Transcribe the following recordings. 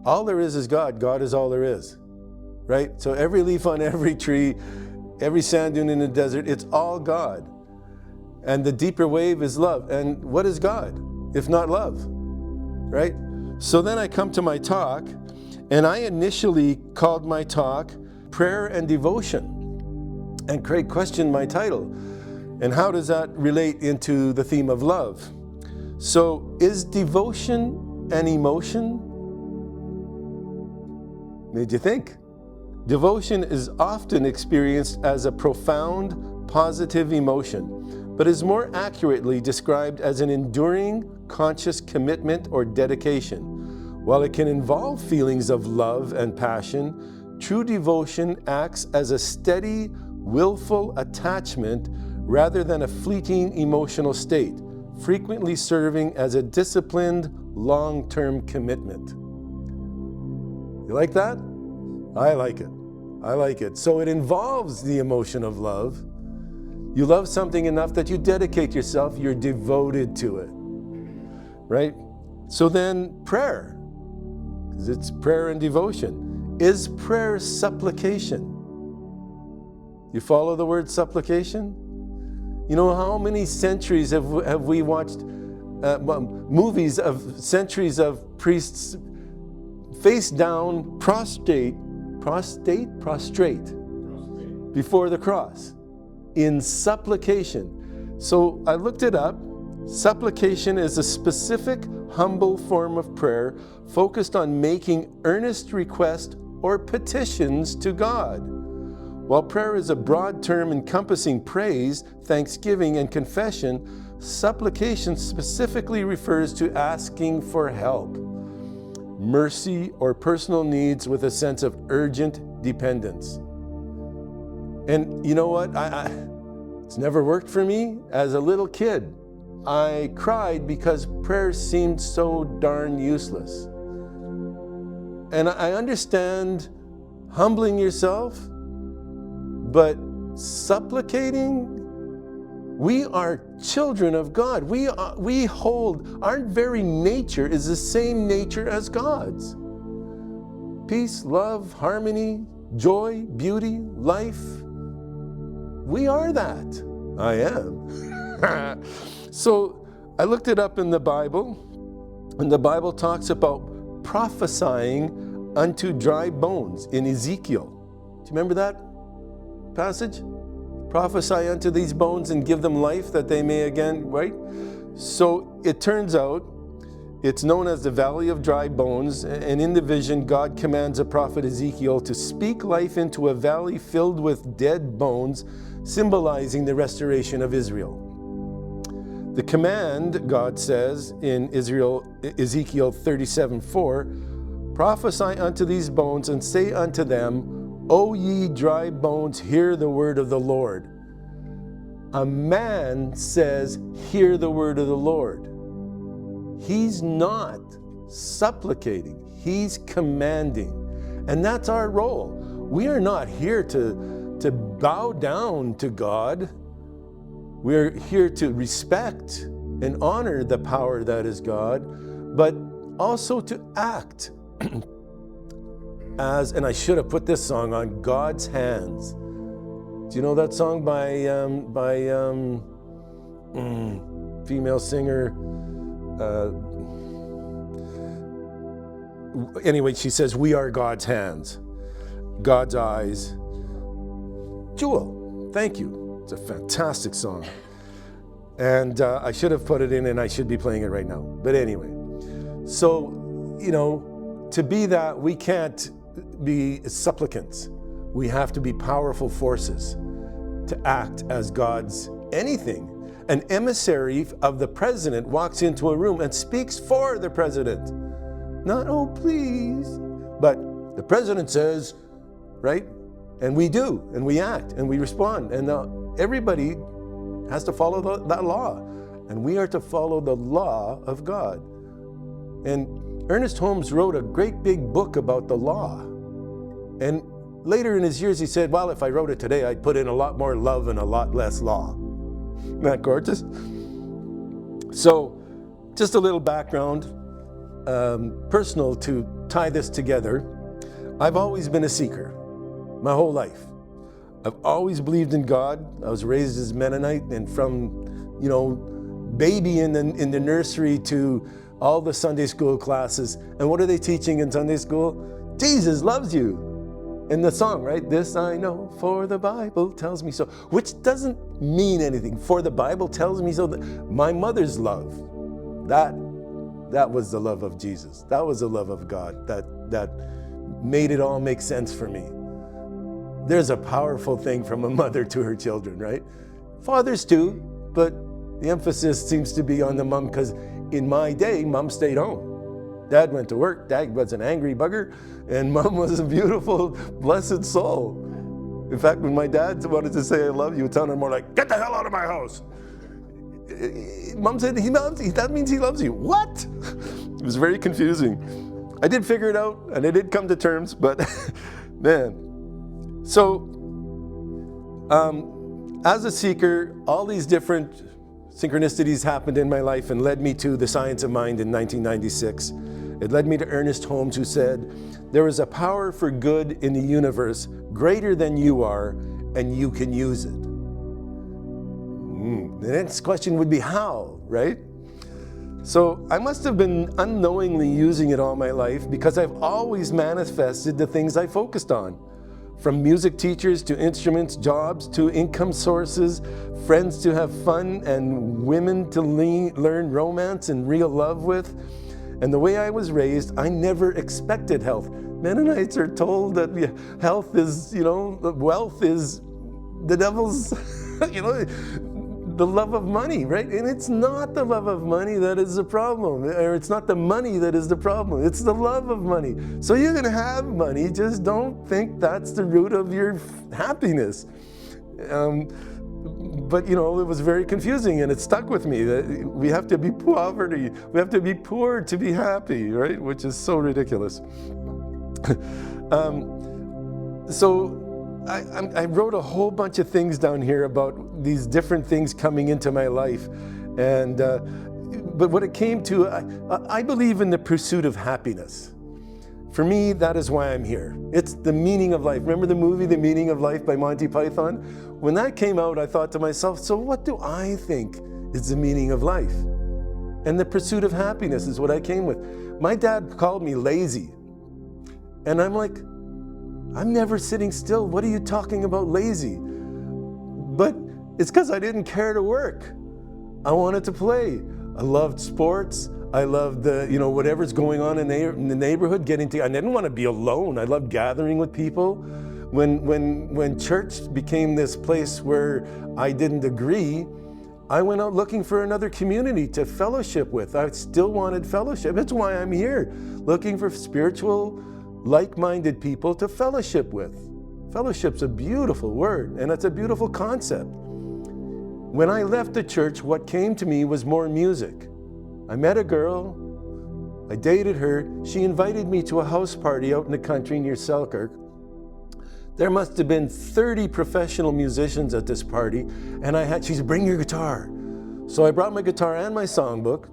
All there is God. God is all there is, right? So every leaf on every tree, every sand dune in the desert, it's all God. And the deeper wave is love. And what is God if not love, right? So then I come to my talk, and I initially called my talk Prayer and Devotion. And Craig questioned my title. And how does that relate into the theme of love? So is devotion an emotion? Made you think. Devotion is often experienced as a profound, positive emotion, but is more accurately described as an enduring, conscious commitment or dedication. While it can involve feelings of love and passion, true devotion acts as a steady, willful attachment rather than a fleeting emotional state, frequently serving as a disciplined, long-term commitment. You like that? I like it. I like it. So it involves the emotion of love. You love something enough that you dedicate yourself, you're devoted to it, right? So then prayer, because it's prayer and devotion. Is prayer supplication? You follow the word supplication? You know, how many centuries have we watched movies of centuries of priests face down, prostrate before the cross in supplication. So I looked it up. Supplication is a specific, humble form of prayer focused on making earnest requests or petitions to God. While prayer is a broad term encompassing praise, thanksgiving, and confession, supplication specifically refers to asking for help, mercy, or personal needs with a sense of urgent dependence. And you know what? It's never worked for me. As a little kid, I cried because prayer seemed so darn useless. And I understand humbling yourself, but supplicating, we are children of God. We hold, our very nature is the same nature as God's. Peace, love, harmony, joy, beauty, life. We are that. I am. So I looked it up in the Bible, and the Bible talks about prophesying unto dry bones in Ezekiel. Do you remember that passage? Prophesy unto these bones and give them life that they may again, right? So it turns out it's known as the Valley of Dry Bones, and in the vision, God commands the prophet Ezekiel to speak life into a valley filled with dead bones, symbolizing the restoration of Israel. The command, God says in Ezekiel 37:4, prophesy unto these bones and say unto them, O ye dry bones, hear the word of the Lord. A man says, hear the word of the Lord. He's not supplicating, he's commanding. And that's our role. We are not here to bow down to God. We're here to respect and honor the power that is God, but also to act as, and I should have put this song on, God's hands. Do you know that song by female singer? Anyway, she says, we are God's hands, God's eyes. Jewel, thank you. It's a fantastic song. And I should have put it in, and I should be playing it right now. But anyway, so, you know, to be that, we can't be supplicants. We have to be powerful forces to act as God's anything. An emissary of the president walks into a room and speaks for the president. Not, oh, please, but the president says, right? And we do, and we act, and we respond. And everybody has to follow that law. And we are to follow the law of God. And Ernest Holmes wrote a great big book about the law. And later in his years, he said, well, if I wrote it today, I'd put in a lot more love and a lot less law. Isn't that gorgeous? So, just a little background, personal to tie this together, I've always been a seeker my whole life. I've always believed in God. I was raised as Mennonite, and from, baby in the nursery to all the Sunday school classes. And what are they teaching in Sunday school? Jesus loves you. In the song, right? This I know, for the Bible tells me so. Which doesn't mean anything. For the Bible tells me so. My mother's love, that was the love of Jesus. That was the love of God. That made it all make sense for me. There's a powerful thing from a mother to her children, right? Fathers too, but the emphasis seems to be on the mom, because in my day, mom stayed home. Dad went to work. Dad was an angry bugger, and mom was a beautiful, blessed soul. In fact, when my dad wanted to say I love you, it sounded more like, get the hell out of my house. Mom said, he loves you. That means he loves you. What? It was very confusing. I did figure it out, and I did come to terms, but man. So, as a seeker, all these different synchronicities happened in my life and led me to the Science of Mind in 1996. It led me to Ernest Holmes, who said, there is a power for good in the universe greater than you are, and you can use it. The next question would be how, right? So I must have been unknowingly using it all my life, because I've always manifested the things I focused on. From music teachers to instruments, jobs to income sources, friends to have fun, and women to learn romance and real love with. And the way I was raised, I never expected health. Mennonites are told that health is, wealth is the devil's, the love of money, right? And it's not the love of money that is the problem, or it's not the money that is the problem. It's the love of money. So you can have money, just don't think that's the root of your happiness. But it was very confusing, and it stuck with me that we have to be poverty. We have to be poor to be happy, right? Which is so ridiculous. So I wrote a whole bunch of things down here about these different things coming into my life. And but what it came to, I believe in the pursuit of happiness. For me, that is why I'm here. It's the meaning of life. Remember the movie, The Meaning of Life by Monty Python? When that came out, I thought to myself, so what do I think is the meaning of life? And the pursuit of happiness is what I came with. My dad called me lazy. And I'm like, I'm never sitting still. What are you talking about lazy? But it's because I didn't care to work. I wanted to play. I loved sports. I loved whatever's going on in the neighborhood. I didn't want to be alone. I loved gathering with people. When church became this place where I didn't agree, I went out looking for another community to fellowship with. I still wanted fellowship. That's why I'm here, looking for spiritual, like-minded people to fellowship with. Fellowship's a beautiful word, and it's a beautiful concept. When I left the church, what came to me was more music. I met a girl, I dated her, she invited me to a house party out in the country near Selkirk. There must have been 30 professional musicians at this party, and she said, bring your guitar. So I brought my guitar and my songbook,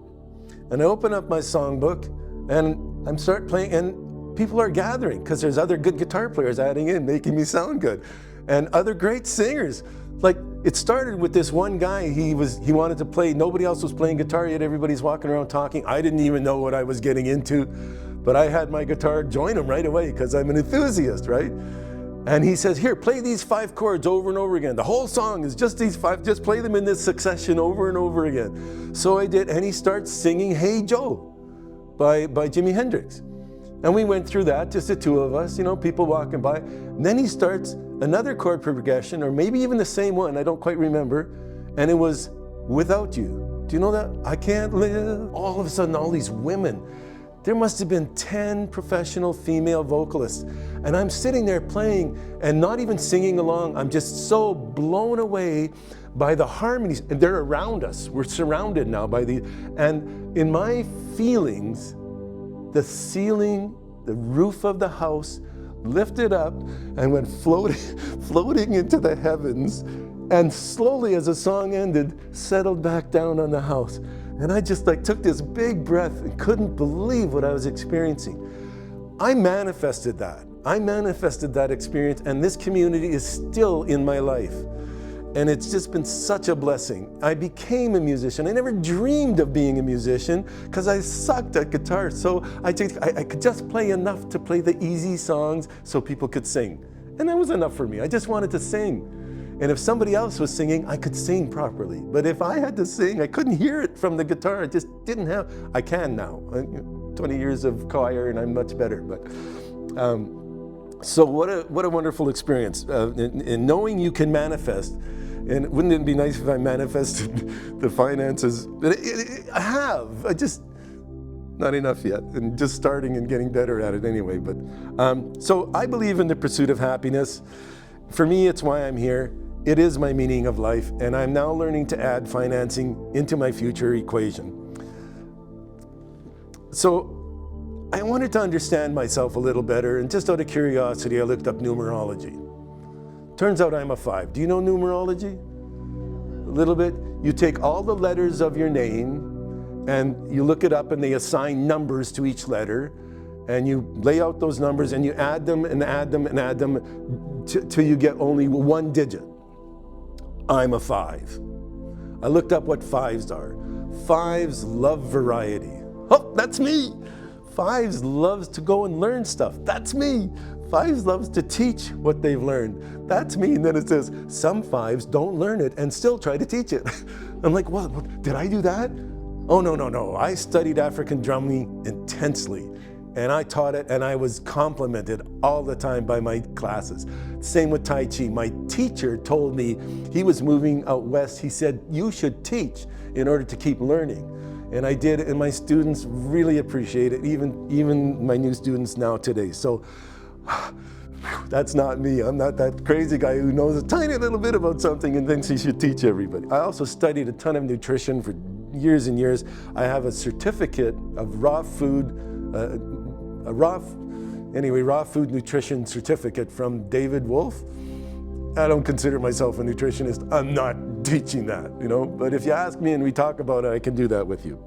and I open up my songbook, and I start playing, and people are gathering, because there's other good guitar players adding in, making me sound good, and other great singers. Like, it started with this one guy, he wanted to play, nobody else was playing guitar yet, everybody's walking around talking. I didn't even know what I was getting into, but I had my guitar join him right away, because I'm an enthusiast, right? And he says, here, play these 5 chords over and over again. The whole song is just these 5, just play them in this succession over and over again. So I did, and he starts singing Hey Joe by Jimi Hendrix. And we went through that, just the two of us, people walking by. And then he starts another chord progression, or maybe even the same one, I don't quite remember, and it was Without You. Do you know that? I can't live. All of a sudden, all these women, there must have been 10 professional female vocalists. And I'm sitting there playing and not even singing along. I'm just so blown away by the harmonies. And they're around us. We're surrounded now by these. And in my feelings, the ceiling, the roof of the house lifted up and went floating into the heavens. And slowly, as the song ended, settled back down on the house. And I just took this big breath and couldn't believe what I was experiencing. I manifested that. I manifested that experience, and this community is still in my life. And it's just been such a blessing. I became a musician. I never dreamed of being a musician because I sucked at guitar. So I could just play enough to play the easy songs so people could sing. And that was enough for me. I just wanted to sing. And if somebody else was singing, I could sing properly. But if I had to sing, I couldn't hear it from the guitar. I just didn't have, I can now. 20 years of choir and I'm much better. But so what a wonderful experience. In knowing you can manifest. And wouldn't it be nice if I manifested the finances? I have. I just, not enough yet. And just starting and getting better at it anyway. But so I believe in the pursuit of happiness. For me, it's why I'm here. It is my meaning of life. And I'm now learning to add financing into my future equation. So I wanted to understand myself a little better. And just out of curiosity, I looked up numerology. Turns out I'm a 5. Do you know numerology? A little bit. You take all the letters of your name and you look it up and they assign numbers to each letter and you lay out those numbers and you add them and add them and add them till you get only one digit. I'm a 5. I looked up what 5s are. 5s love variety. Oh, that's me. 5s loves to go and learn stuff. That's me. 5s loves to teach what they've learned. That's me. And then it says, some 5s don't learn it and still try to teach it. I'm like, well, did I do that? Oh, no. I studied African drumming intensely. And I taught it and I was complimented all the time by my classes. Same with Tai Chi. My teacher told me, he was moving out west. He said, you should teach in order to keep learning. And I did, and my students really appreciate it, even my new students now today. So that's not me. I'm not that crazy guy who knows a tiny little bit about something and thinks he should teach everybody. I also studied a ton of nutrition for years and years. I have a certificate of raw food, raw food nutrition certificate from David Wolf. I don't consider myself a nutritionist. I'm not teaching that, but if you ask me and we talk about it, I can do that with you.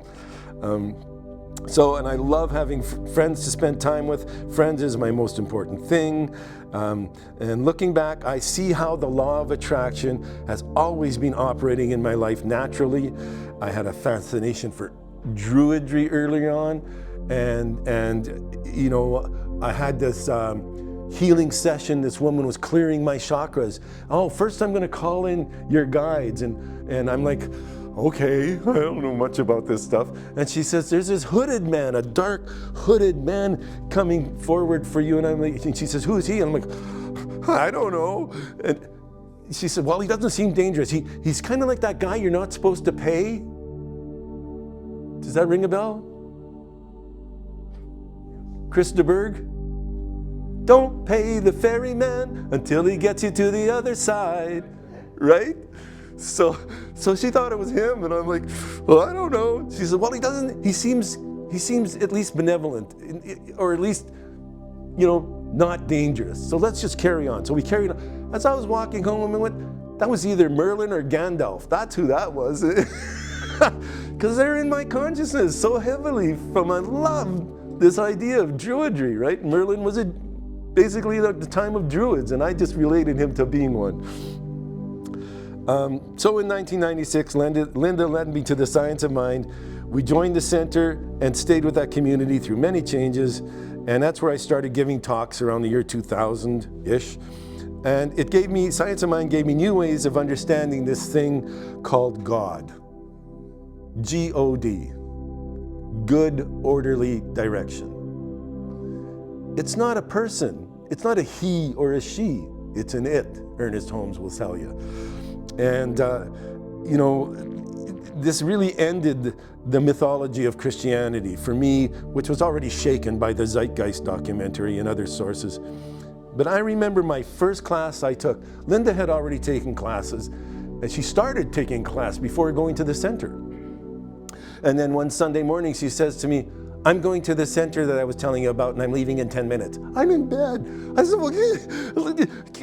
And I love having friends to spend time with. Friends is my most important thing. And looking back, I see how the law of attraction has always been operating in my life naturally. I had a fascination for druidry early on. And I had this healing session. This woman was clearing my chakras. Oh, first I'm going to call in your guides. And I'm like, okay, I don't know much about this stuff. And she says, there's this hooded man, a dark hooded man coming forward for you. And I'm like, and she says, who is he? And I'm like, I don't know. And she said, well, he doesn't seem dangerous. He's kind of like that guy you're not supposed to pay. Does that ring a bell? Chris DeBerg? Don't pay the ferryman until he gets you to the other side, right? So she thought it was him, and I'm like, well, I don't know. She said, well, he seems at least benevolent, or at least, not dangerous. So let's just carry on. So we carried on. As I was walking home, I went, that was either Merlin or Gandalf. That's who that was. Because they're in my consciousness so heavily from I love this idea of druidry, right? Merlin was basically the time of druids, and I just related him to being one. So in 1996, Linda led me to the Science of Mind. We joined the center and stayed with that community through many changes, and that's where I started giving talks around the year 2000-ish. And Science of Mind gave me new ways of understanding this thing called God. G-O-D. Good, orderly direction. It's not a person. It's not a he or a she. It's an it, Ernest Holmes will tell you. And, this really ended the mythology of Christianity for me, which was already shaken by the Zeitgeist documentary and other sources. But I remember my first class I took. Linda had already taken classes, and she started taking class before going to the center. And then one Sunday morning, she says to me, I'm going to the center that I was telling you about, and I'm leaving in 10 minutes. I'm in bed. I said, well,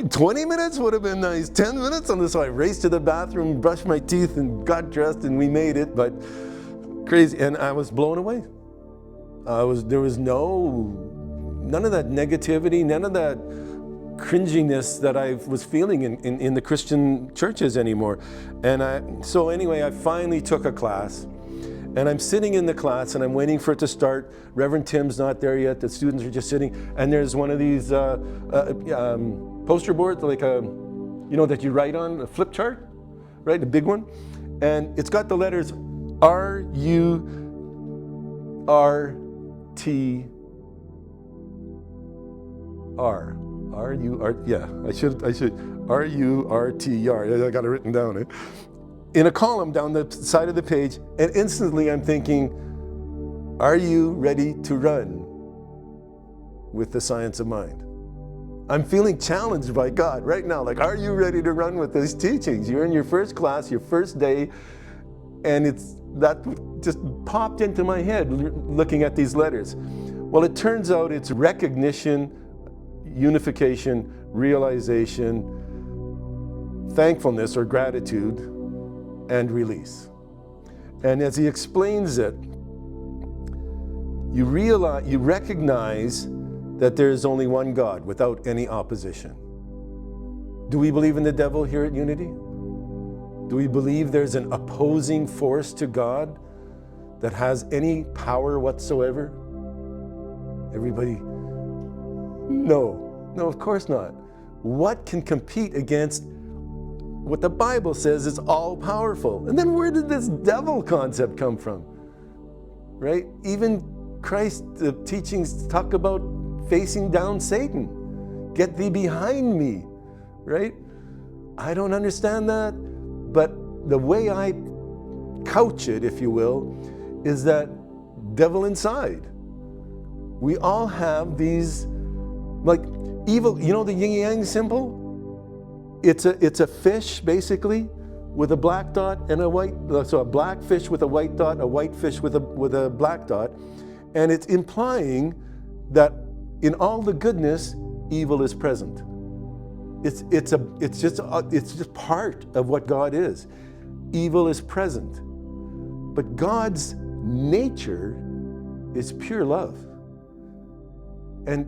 20 minutes would have been nice. 10 minutes? And so I raced to the bathroom, brushed my teeth, and got dressed, and we made it. But crazy. And I was blown away. There was no negativity, none of that cringiness that I was feeling in the Christian churches anymore. And so anyway, I finally took a class, and I'm sitting in the class and I'm waiting for it to start. Reverend Tim's not there yet. The students are just sitting, and there's one of these poster boards, like that you write on, a flip chart, right? A big one. And it's got the letters R-U-R-T-R. R-U-R, yeah, I should, R-U-R-T-R, I got it written down, eh? In a column down the side of the page, and instantly I'm thinking, are you ready to run with the science of mind? I'm feeling challenged by God right now, like, are you ready to run with these teachings? You're in your first class, your first day, and that just popped into my head looking at these letters. Well, it turns out it's recognition, unification, realization, thankfulness or gratitude, and release. And as he explains it, you recognize that there is only one God without any opposition. Do we believe in the devil here at Unity? Do we believe there's an opposing force to God that has any power whatsoever? Everybody? No, of course not. What can compete against what the Bible says is all powerful? And then where did this devil concept come from? Right? Even Christ's teachings talk about facing down Satan. Get thee behind me, right? I don't understand that, but the way I couch it, if you will, is that devil inside. We all have these, like, evil, the yin yang symbol? It's a fish, basically, with a black dot and a white, so a black fish with a white dot, a white fish with a black dot, and it's implying that in all the goodness, evil is present. It's just part of what God is. Evil is present. But God's nature is pure love. And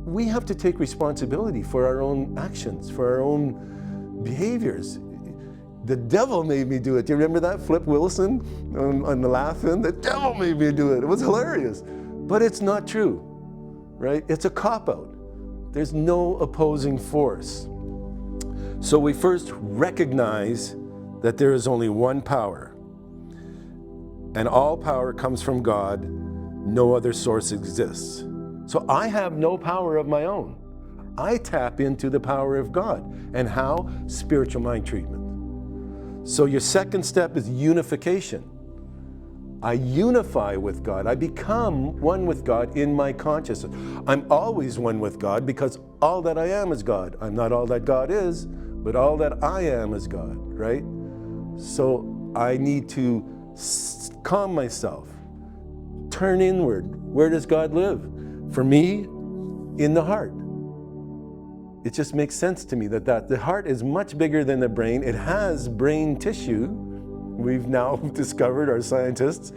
we have to take responsibility for our own actions, for our own behaviors. The devil made me do it. Do you remember that? Flip Wilson on the Laughing? The devil made me do it. It was hilarious. But it's not true, right? It's a cop-out. There's no opposing force. So we first recognize that there is only one power. And all power comes from God. No other source exists. So I have no power of my own. I tap into the power of God. And how? Spiritual mind treatment. So your second step is unification. I unify with God. I become one with God in my consciousness. I'm always one with God because all that I am is God. I'm not all that God is, but all that I am is God, right? So I need to calm myself, turn inward. Where does God live? For me, in the heart. It just makes sense to me that the heart is much bigger than the brain. It has brain tissue. We've now discovered, our scientists,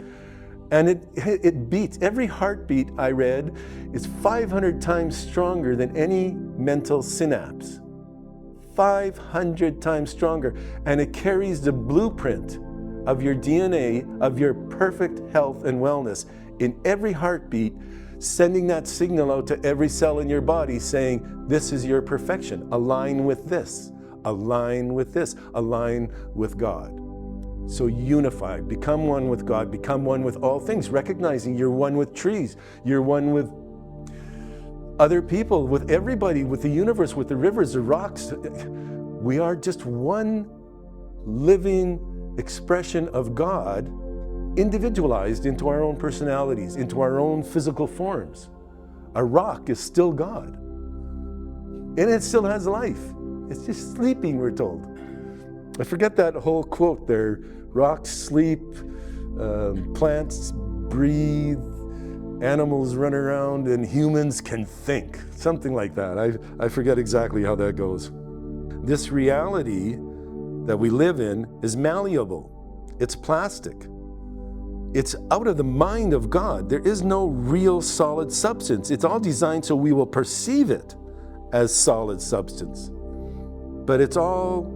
and it beats. Every heartbeat I read is 500 times stronger than any mental synapse. 500 times stronger. And it carries the blueprint of your DNA, of your perfect health and wellness in every heartbeat, sending that signal out to every cell in your body saying, this is your perfection. Align with this, align with this, align with God. So unify, become one with God, become one with all things, recognizing you're one with trees, you're one with other people, with everybody, with the universe, with the rivers, the rocks. We are just one living expression of God, individualized into our own personalities, into our own physical forms. A rock is still God. And it still has life. It's just sleeping, we're told. I forget that whole quote there. Rocks sleep, plants breathe, animals run around, and humans can think. Something like that. I forget exactly how that goes. This reality that we live in is malleable. It's plastic. It's out of the mind of God. There is no real solid substance. It's all designed so we will perceive it as solid substance. But it's all...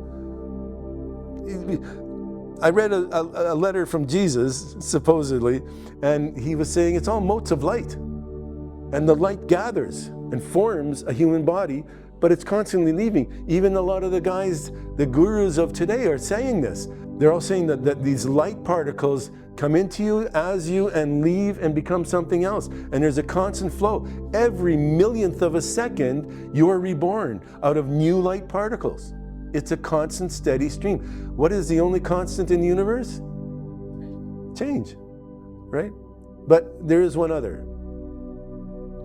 I read a letter from Jesus, supposedly, and he was saying it's all motes of light. And the light gathers and forms a human body, but it's constantly leaving. Even a lot of the guys, the gurus of today, are saying this. They're all saying that these light particles come into you, as you, and leave and become something else. And there's a constant flow. Every millionth of a second, you are reborn out of new light particles. It's a constant, steady stream. What is the only constant in the universe? Change, right? But there is one other.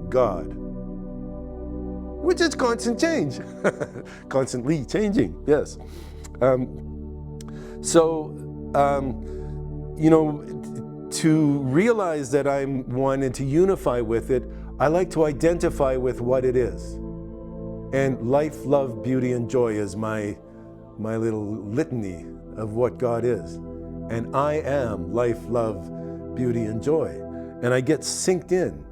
God, which is constant change. Constantly changing, yes. You know, to realize that I'm one and to unify with it, I like to identify with what it is. And life, love, beauty, and joy is my little litany of what God is. And I am life, love, beauty, and joy. And I get synced in.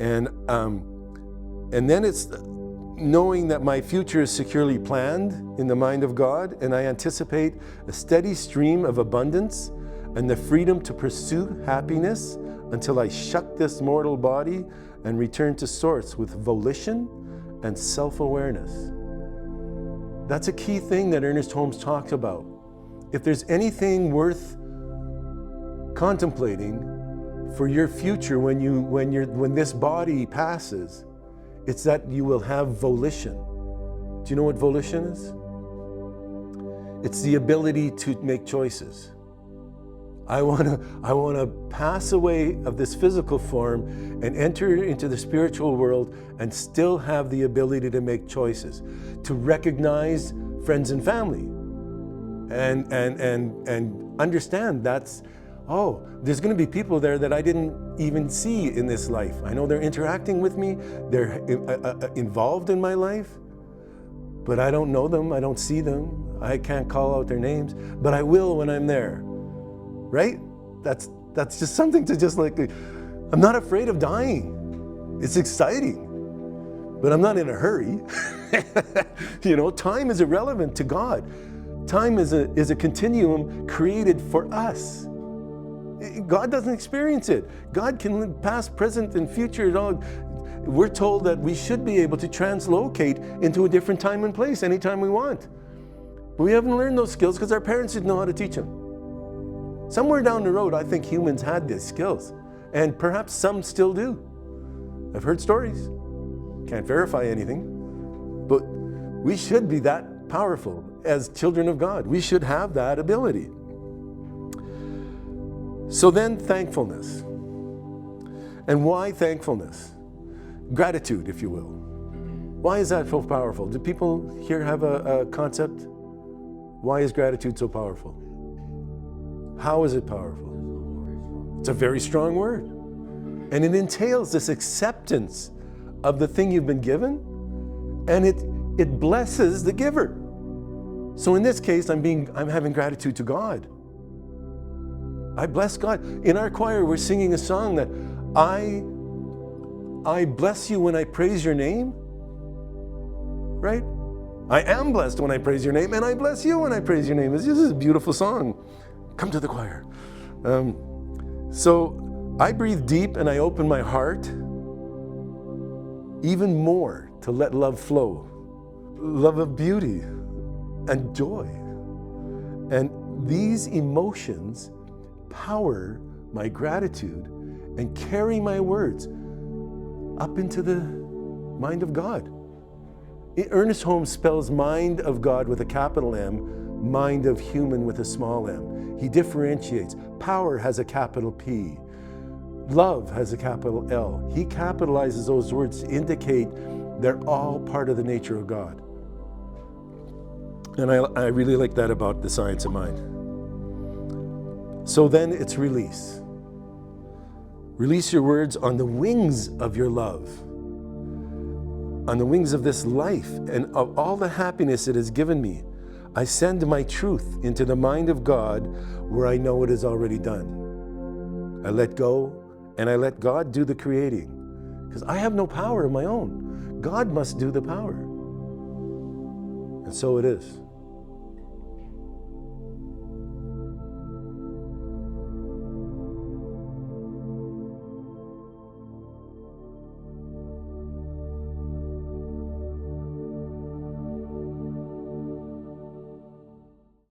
And then it's knowing that my future is securely planned in the mind of God, and I anticipate a steady stream of abundance and the freedom to pursue happiness until I shut this mortal body and return to Source with volition and self-awareness. That's a key thing that Ernest Holmes talked about. If there's anything worth contemplating for your future when this body passes, it's that you will have volition. Do you know what volition is? It's the ability to make choices. I want to pass away of this physical form and enter into the spiritual world and still have the ability to make choices, to recognize friends and family, and understand that's, oh, there's going to be people there that I didn't even see in this life. I know they're interacting with me, they're involved in my life, but I don't know them, I don't see them, I can't call out their names, but I will when I'm there. Right? That's just something to just like, I'm not afraid of dying. It's exciting, but I'm not in a hurry. You know, time is irrelevant to God. Time is a continuum created for us. God doesn't experience it. God can live past, present, and future. We're told that we should be able to translocate into a different time and place anytime we want. But we haven't learned those skills because our parents didn't know how to teach them. Somewhere down the road, I think humans had these skills, and perhaps some still do. I've heard stories. Can't verify anything, but we should be that powerful as children of God. We should have that ability. So then, thankfulness. And why thankfulness? Gratitude, if you will. Why is that so powerful? Do people here have a concept? Why is gratitude so powerful? How is it powerful? It's a very strong word. And it entails this acceptance of the thing you've been given, and it blesses the giver. So in this case, I'm having gratitude to God. I bless God. In our choir, we're singing a song that I bless you when I praise your name, right? I am blessed when I praise your name, and I bless you when I praise your name. This is a beautiful song. Come to the choir. So I breathe deep and I open my heart even more to let love flow. Love of beauty and joy. And these emotions power my gratitude and carry my words up into the mind of God. Ernest Holmes spells mind of God with a capital M, mind of human with a small m. He differentiates. Power has a capital P. Love has a capital L. He capitalizes those words to indicate they're all part of the nature of God. And I really like that about the science of mind. So then it's release. Release your words on the wings of your love, on the wings of this life and of all the happiness it has given me. I send my truth into the mind of God where I know it is already done. I let go, and I let God do the creating. Because I have no power of my own. God must do the power. And so it is.